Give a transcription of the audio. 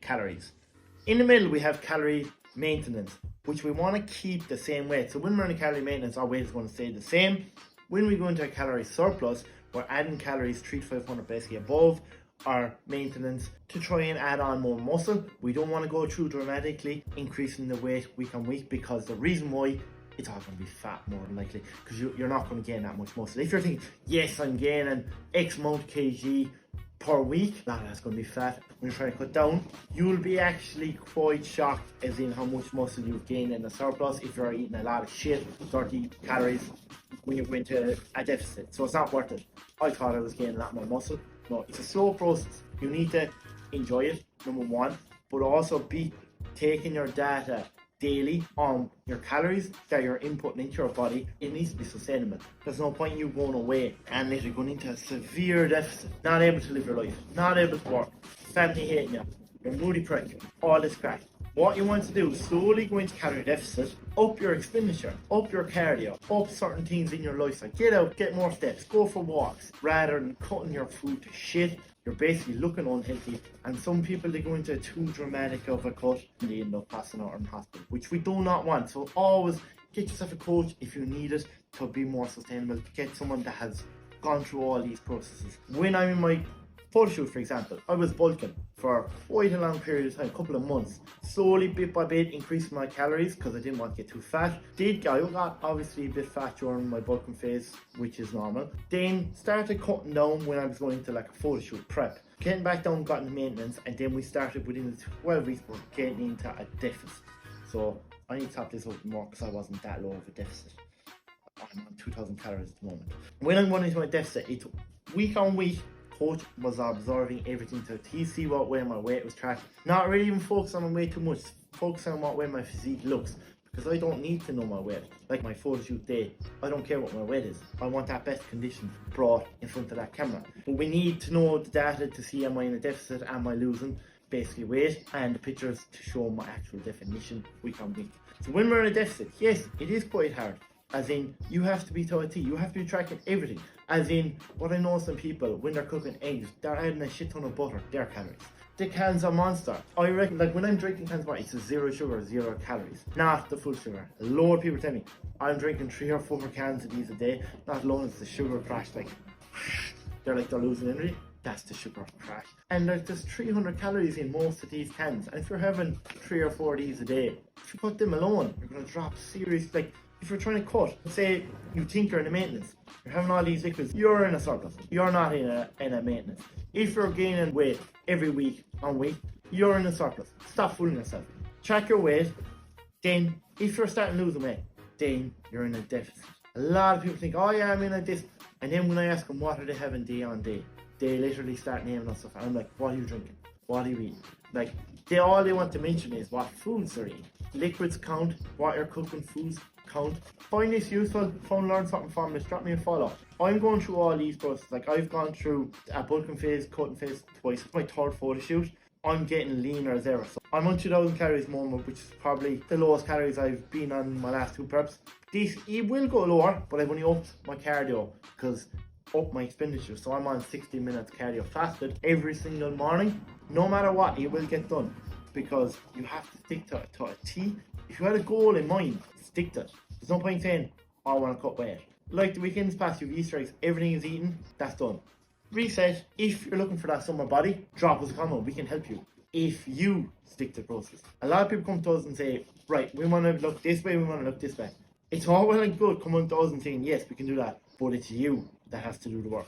calories. In the middle, we have calorie maintenance, which we want to keep the same weight. So when we're in a calorie maintenance, our weight is going to stay the same. When we go into a calorie surplus, we're adding calories 300 to 500 basically above our maintenance to try and add on more muscle. We don't want to go through dramatically increasing the weight week on week, because the reason why, it's all going to be fat more than likely, because you're not going to gain that much muscle. If you're thinking, yes, I'm gaining X amount kg per week, that's going to be fat. When you're trying to cut down, you'll be actually quite shocked as in how much muscle you've gained in a surplus if you're eating a lot of shit, 30 calories when you go into a deficit. So it's not worth it. I thought I was gaining a lot more muscle. No, it's a slow process. You need to enjoy it, number one, but also be taking your data daily on your calories that you're inputting into your body. It needs to be sustainable. There's no point in you going away and literally going into a severe deficit, not able to live your life, not able to work, family hating you, you're moody prick, all this crap. What you want to do is slowly go into calorie deficit, up your expenditure, up your cardio, up certain things in your lifestyle. Get out, get more steps, go for walks, rather than cutting your food to shit. You're basically looking unhealthy, and some people, they go into too dramatic of a cut and they end up passing out in hospital, which we do not want. So always get yourself a coach if you need it to be more sustainable. Get someone that has gone through all these processes. When I'm in my photo shoot, for example, I was bulking for quite a long period of time, a couple of months, slowly bit by bit increasing my calories because I didn't want to get too fat. I got obviously a bit fat during my bulking phase, which is normal. Then started cutting down when I was going into like a photo shoot prep. Getting back down, got into maintenance, and then we started within the 12 weeks we're getting into a deficit. So I need to top this up more because I wasn't that low of a deficit. I'm on 2,000 calories at the moment. When I'm going into my deficit, it's week on week. Coach was observing everything to he see what way my weight was tracking. Not really even focus on my weight too much, focus on what way my physique looks, because I don't need to know my weight. Like my photo shoot day, I don't care what my weight is. I want that best condition brought in front of that camera. But we need to know the data to see am I in a deficit, am I losing basically weight, and the pictures to show my actual definition week on week. So when we're in a deficit, yes, it is quite hard. As in, you have to be to a T, you have to be tracking everything. As in, what I know some people, when they're cooking eggs, they're adding a shit ton of butter, their calories. The cans are monster. I reckon, like when I'm drinking cans of water, it's a 0 sugar, 0 calories. Not the full sugar. A lot of people tell me, I'm drinking 3 or 4 cans of these a day, not alone it's the sugar crash, like, they're losing energy. That's the sugar crash. And there's just 300 calories in most of these cans. And if you're having 3 or 4 of these a day, if you cut them alone, you're going to drop serious, like, if you're trying to cut, say you think you're in a maintenance, you're having all these liquids, you're in a surplus. You're not in a maintenance. If you're gaining weight every week on week, you're in a surplus. Stop fooling yourself. Track your weight. Then, if you're starting losing weight, then you're in a deficit. A lot of people think, oh yeah, I'm in a deficit. And then when I ask them what are they having day on day, they literally start naming us stuff. And I'm like, what are you drinking? What are you eating? Like, all they want to mention is what foods they're eating. Liquids count, what you're cooking foods count. Find this useful, learn something from this, drop me a follow. I'm going through all these processes. Like, I've gone through a bulking phase, cutting phase twice. It's my third photo shoot. I'm getting leaner as ever. So I'm on 2,000 calories moment, which is probably the lowest calories I've been on my last 2 preps. It will go lower, but I've only upped my cardio because up my expenditure. So I'm on 60 minutes cardio fasted every single morning. No matter what, it will get done because you have to stick to a T. If you had a goal in mind, stick to it. There's no point saying, oh, I want to cut weight. Like the weekends past, you've Easter eggs, everything is eaten, that's done. Reset. If you're looking for that summer body, drop us a comment, we can help you. If you stick to the process. A lot of people come to us and say, right, we want to look this way, we want to look this way. It's all well and good coming to us and saying, yes, we can do that, but it's you that has to do the work.